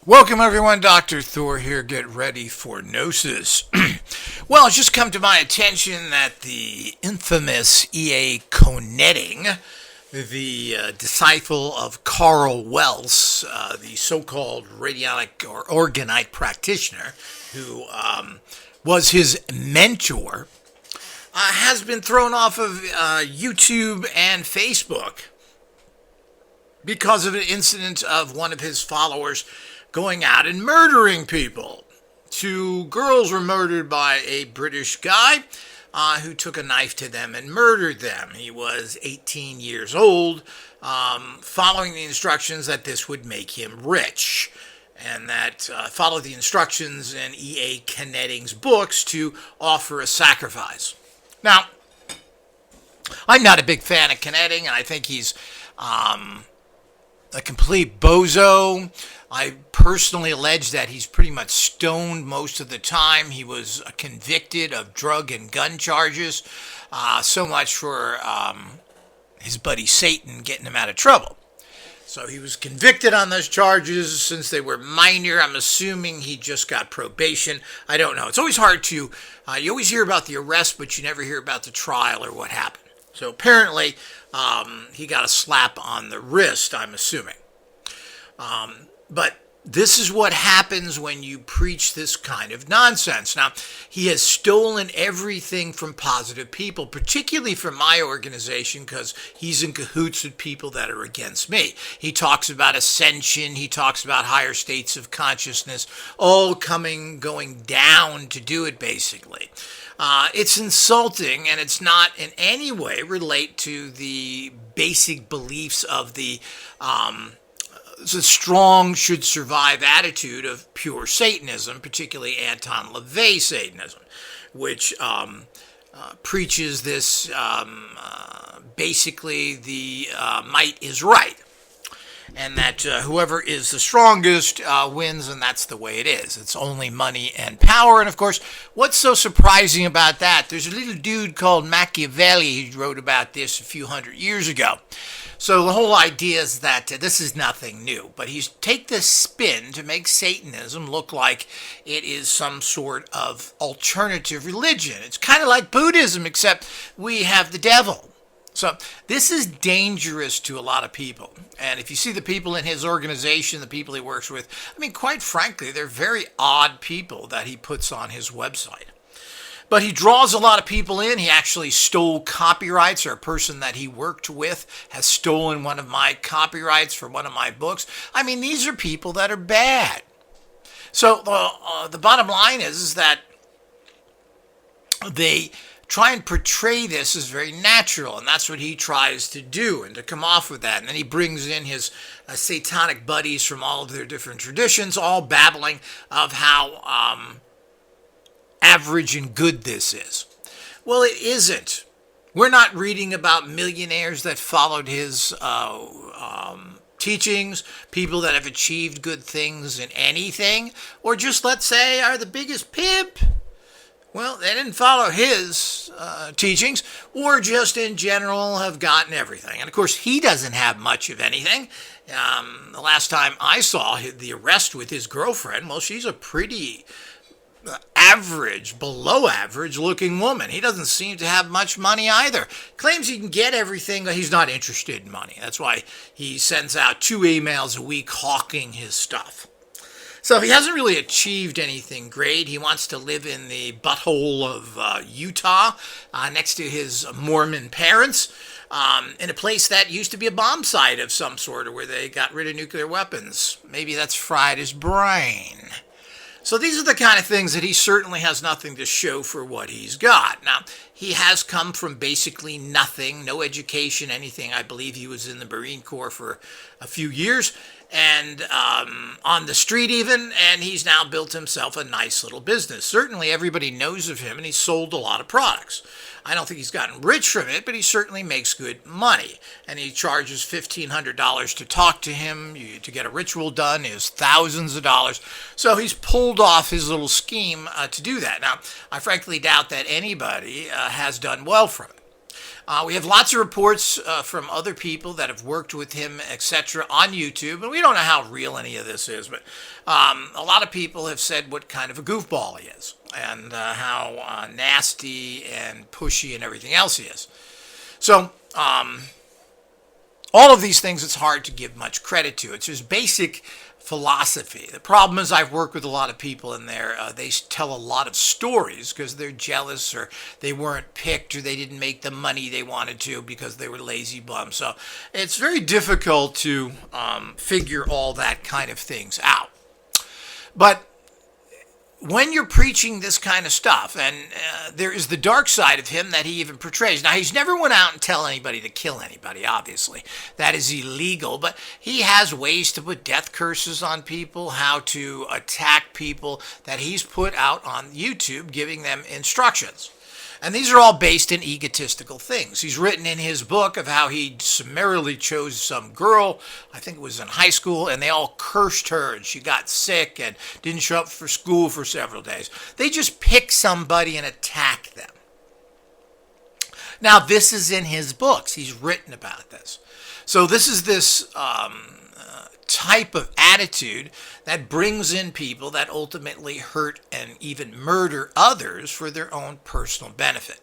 Welcome everyone, Dr. Thor here. Get ready for Gnosis. Well, it's just come to my attention that the infamous E.A. Koetting, the disciple of Carl Wells, the so-called radionic or organite practitioner, who was his mentor, has been thrown off of YouTube and Facebook because of an incident of one of his followers going out and murdering people. 2 girls were murdered by a British guy who took a knife to them and murdered them. He was 18 years old, following the instructions that this would make him rich, and that followed the instructions in E.A. Koetting's books to offer a sacrifice. Now, I'm not a big fan of Koetting, and I think he's a complete bozo. I personally allege that he's pretty much stoned most of the time. He was convicted of drug and gun charges. So much for his buddy Satan getting him out of trouble. So he was convicted on those charges since they were minor. I'm assuming he just got probation. I don't know. It's always hard to, you always hear about the arrest, but you never hear about the trial or what happened. So apparently he got a slap on the wrist, I'm assuming. But this is what happens when you preach this kind of nonsense. Now, he has stolen everything from positive people, particularly from my organization, because he's in cahoots with people that are against me. He talks about ascension. He talks about higher states of consciousness, all going down to do it, basically. It's insulting, and it's not in any way relate to the basic beliefs of the strong should survive attitude of pure Satanism, particularly Anton LaVey Satanism, which preaches this basically the might is right, and that whoever is the strongest wins, and that's the way it is. It's only money and power. And of course, what's so surprising about that? There's a little dude called Machiavelli who wrote about this a few hundred years ago. So the whole idea is that this is nothing new, but he's take this spin to make Satanism look like it is some sort of alternative religion. It's kind of like Buddhism, except we have the devil. So this is dangerous to a lot of people. And if you see the people in his organization, the people he works with, I mean, quite frankly, they're very odd people that he puts on his website. But he draws a lot of people in. He actually stole copyrights, or a person that he worked with has stolen one of my copyrights for one of my books. I mean, these are people that are bad. So the bottom line is that they try and portray this as very natural, and that's what he tries to do, and to come off with that. And then he brings in his satanic buddies from all of their different traditions, all babbling of how average and good this is. Well, it isn't. We're not reading about millionaires that followed his teachings, people that have achieved good things in anything, or just, let's say, are the biggest pimp. Well, they didn't follow his teachings, or just in general have gotten everything. And of course, he doesn't have much of anything. The last time I saw the arrest with his girlfriend, well, she's a pretty average, below average looking woman. He doesn't seem to have much money either. Claims he can get everything, but he's not interested in money. That's why he sends out 2 emails a week hawking his stuff. So he hasn't really achieved anything great. He wants to live in the butthole of Utah, next to his Mormon parents, in a place that used to be a bomb site of some sort, or where they got rid of nuclear weapons. Maybe that's fried his brain. So these are the kind of things that he certainly has nothing to show for what he's got. Now, he has come from basically nothing, no education, anything. I believe he was in the Marine Corps for a few years, and on the street even, and he's now built himself a nice little business. Certainly everybody knows of him, and he's sold a lot of products. I don't think he's gotten rich from it, but he certainly makes good money. And he charges $1,500 to talk to him. To get a ritual done is thousands of dollars. So he's pulled off his little scheme to do that. Now, I frankly doubt that anybody has done well from it. We have lots of reports from other people that have worked with him, etc., on YouTube, and we don't know how real any of this is, but a lot of people have said what kind of a goofball he is, and how nasty and pushy and everything else he is. So, all of these things, it's hard to give much credit to. It's just basic philosophy. The problem is I've worked with a lot of people in there. They tell a lot of stories because they're jealous, or they weren't picked, or they didn't make the money they wanted to because they were lazy bums. So it's very difficult to figure all that kind of things out. But when you're preaching this kind of stuff, and there is the dark side of him that he even portrays. Now, he's never went out and tell anybody to kill anybody, obviously. That is illegal, but he has ways to put death curses on people, how to attack people that he's put out on YouTube, giving them instructions. And these are all based in egotistical things. He's written in his book of how he summarily chose some girl, I think it was in high school, and they all cursed her, and she got sick and didn't show up for school for several days. They just pick somebody and attack them. Now, this is in his books. He's written about this. So this is this type of attitude that brings in people that ultimately hurt and even murder others for their own personal benefit.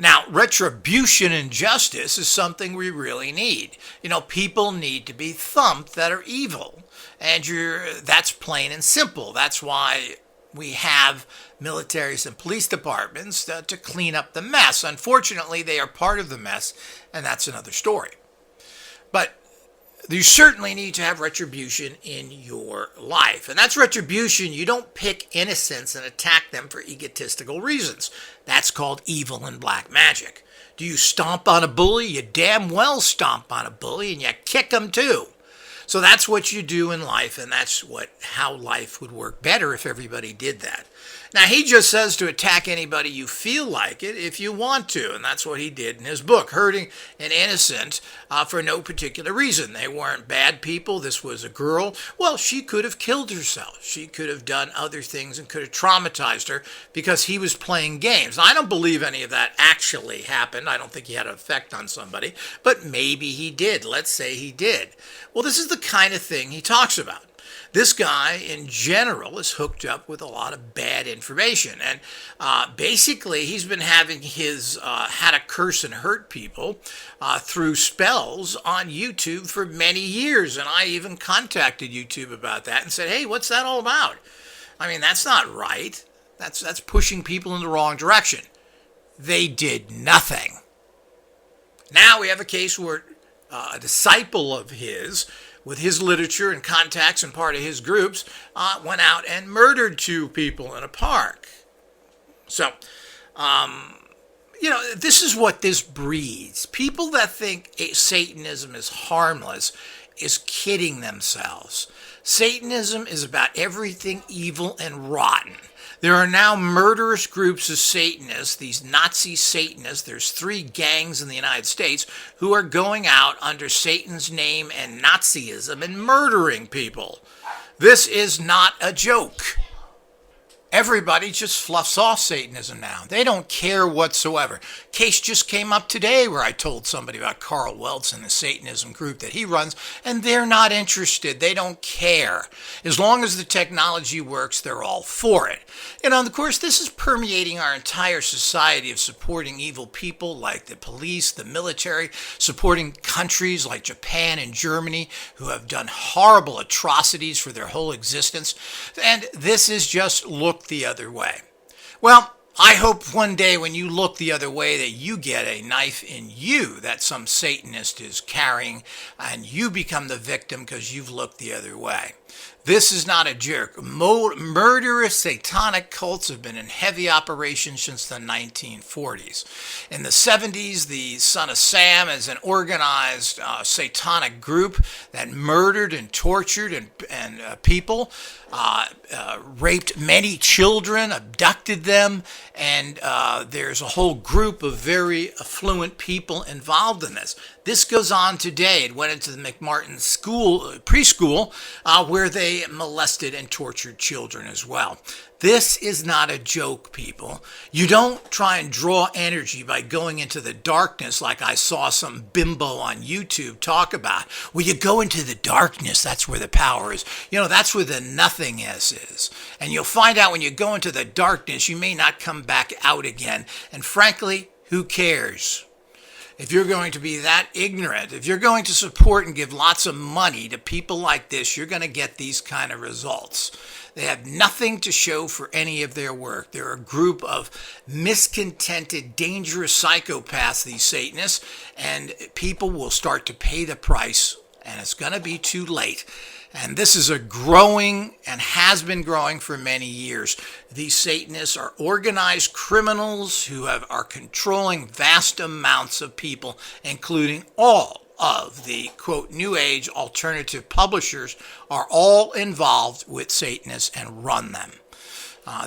Now, retribution and justice is something we really need. You know, people need to be thumped that are evil. And that's plain and simple. That's why we have militaries and police departments to clean up the mess. Unfortunately, they are part of the mess, and that's another story. But you certainly need to have retribution in your life. And that's retribution. You don't pick innocents and attack them for egotistical reasons. That's called evil and black magic. Do you stomp on a bully? You damn well stomp on a bully, and you kick him too. So that's what you do in life, and that's how life would work better if everybody did that. Now, he just says to attack anybody you feel like it if you want to, and that's what he did in his book, hurting an innocent for no particular reason. They weren't bad people. This was a girl. Well, she could have killed herself. She could have done other things and could have traumatized her because he was playing games. Now, I don't believe any of that actually happened. I don't think he had an effect on somebody, but maybe he did. Let's say he did. Well, this is the kind of thing he talks about. This guy, in general, is hooked up with a lot of bad information. And basically, he's been having his how to curse and hurt people through spells on YouTube for many years. And I even contacted YouTube about that and said, hey, what's that all about? I mean, that's not right. That's pushing people in the wrong direction. They did nothing. Now we have a case where a disciple of his, with his literature and contacts and part of his groups, went out and murdered 2 people in a park. So, this is what this breeds. People that think Satanism is harmless is kidding themselves. Satanism is about everything evil and rotten. There are now murderous groups of Satanists, these Nazi Satanists. There's 3 gangs in the United States who are going out under Satan's name and Nazism and murdering people. This is not a joke. Everybody just fluffs off Satanism now. They don't care whatsoever. Case just came up today where I told somebody about Carl Weltz and the Satanism group that he runs, and they're not interested. They don't care. As long as the technology works, they're all for it. And of course, this is permeating our entire society of supporting evil people like the police, the military, supporting countries like Japan and Germany who have done horrible atrocities for their whole existence. And this is just look the other way. Well, I hope one day when you look the other way that you get a knife in you that some Satanist is carrying and you become the victim because you've looked the other way. This is not a joke. Murderous satanic cults have been in heavy operation since the 1940s. In the 70s, the Son of Sam is an organized satanic group that murdered and tortured and people, raped many children, abducted them, and there's a whole group of very affluent people involved in this. This goes on today. It went into the McMartin preschool, where they molested and tortured children as well. This is not a joke, people. You don't try and draw energy by going into the darkness like I saw some bimbo on YouTube talk about. Well, you go into the darkness, that's where the power is. That's where the nothingness is. And you'll find out when you go into the darkness, you may not come back out again. And frankly, who cares? If you're going to be that ignorant, if you're going to support and give lots of money to people like this, you're going to get these kind of results. They have nothing to show for any of their work. They're a group of miscontented, dangerous psychopaths, these Satanists, and people will start to pay the price, and it's going to be too late. And this is a growing and has been growing for many years. These Satanists are organized criminals who are controlling vast amounts of people, including all of the, quote, New Age alternative publishers are all involved with Satanists and run them.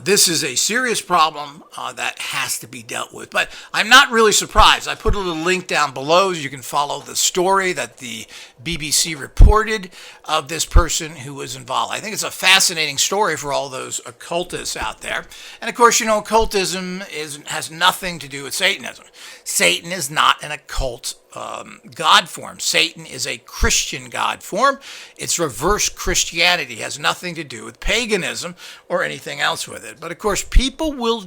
This is a serious problem that has to be dealt with. But I'm not really surprised. I put a little link down below so you can follow the story that the BBC reported of this person who was involved. I think it's a fascinating story for all those occultists out there. And of course, occultism has nothing to do with Satanism. Satan is not an occult God form. Satan is a Christian God form. It's reverse Christianity. It has nothing to do with paganism or anything else with it. But of course, people will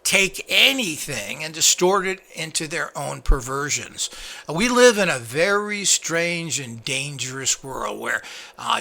take anything and distort it into their own perversions. We live in a very strange and dangerous world where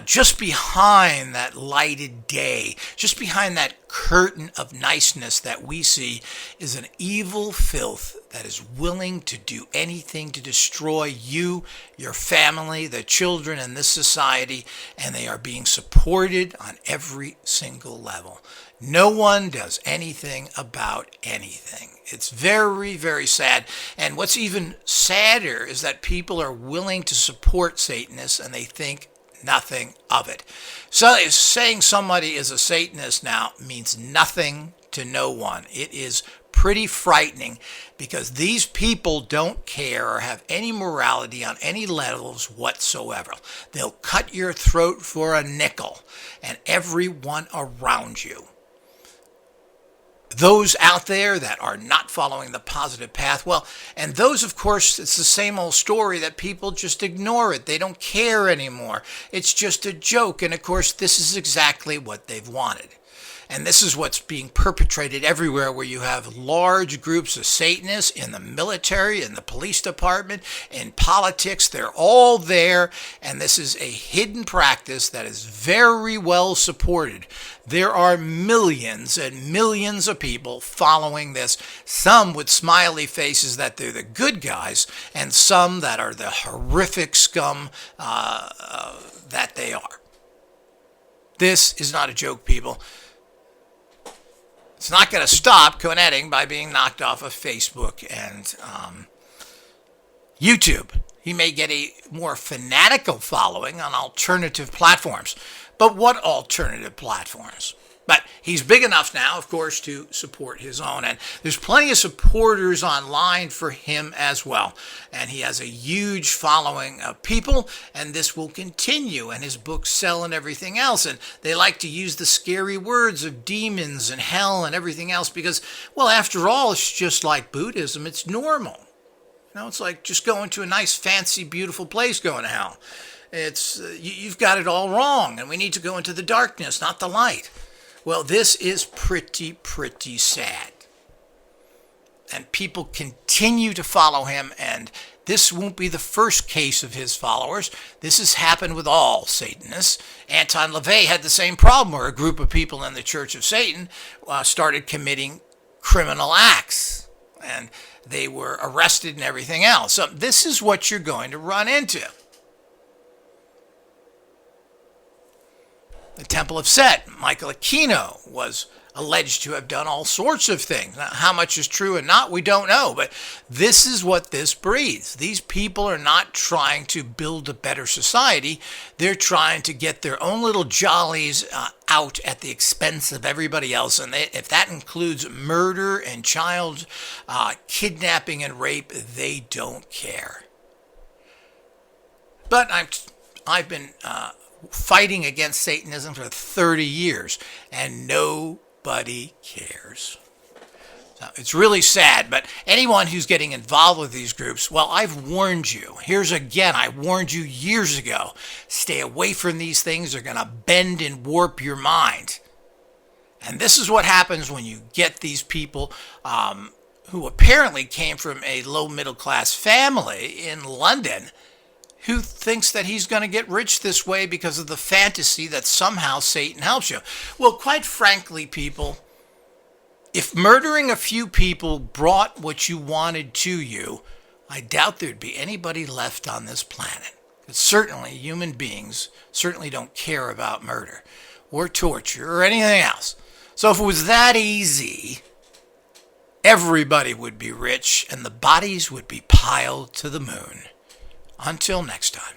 just behind that lighted day, just behind that curtain of niceness that we see is an evil filth that is willing to do anything to destroy you, your family, the children in this society, and they are being supported on every single level. No one does anything about anything. It's very, very sad. And what's even sadder is that people are willing to support Satanists and they think nothing of it. So saying somebody is a Satanist now means nothing to no one. It is pretty frightening because these people don't care or have any morality on any levels whatsoever. They'll cut your throat for a nickel, and everyone around you. Those out there that are not following the positive path, well, and those, of course, it's the same old story that people just ignore it. They don't care anymore. It's just a joke. And of course, this is exactly what they've wanted. And this is what's being perpetrated everywhere, where you have large groups of Satanists in the military, in the police department, in politics. They're all there. And this is a hidden practice that is very well supported. There are millions and millions of people following this, some with smiley faces that they're the good guys, and some that are the horrific scum that they are. This is not a joke, people. It's not going to stop Koetting by being knocked off of Facebook and YouTube. He may get a more fanatical following on alternative platforms. But what alternative platforms? But he's big enough now, of course, to support his own. And there's plenty of supporters online for him as well. And he has a huge following of people, and this will continue. And his books sell and everything else. And they like to use the scary words of demons and hell and everything else because, well, after all, it's just like Buddhism. It's normal. It's like just going to a nice, fancy, beautiful place going to hell. It's you've got it all wrong, and we need to go into the darkness, not the light. Well, this is pretty sad. And people continue to follow him, and this won't be the first case of his followers. This has happened with all Satanists. Anton LaVey had the same problem, where a group of people in the Church of Satan started committing criminal acts, and they were arrested and everything else. So this is what you're going to run into. The Temple of Set, Michael Aquino was alleged to have done all sorts of things. Now, how much is true and not, we don't know. But this is what this breeds. These people are not trying to build a better society. They're trying to get their own little jollies out at the expense of everybody else. And if that includes murder and child kidnapping and rape, they don't care. But I've been fighting against Satanism for 30 years, and nobody cares. So it's really sad, but anyone who's getting involved with these groups, well, I've warned you. Here's again, I warned you years ago. Stay away from these things. They're going to bend and warp your mind. And this is what happens when you get these people who apparently came from a low middle class family in London, who thinks that he's going to get rich this way because of the fantasy that somehow Satan helps you. Well, quite frankly, people, if murdering a few people brought what you wanted to you, I doubt there'd be anybody left on this planet. Because certainly human beings certainly don't care about murder or torture or anything else. So if it was that easy, everybody would be rich and the bodies would be piled to the moon. Until next time.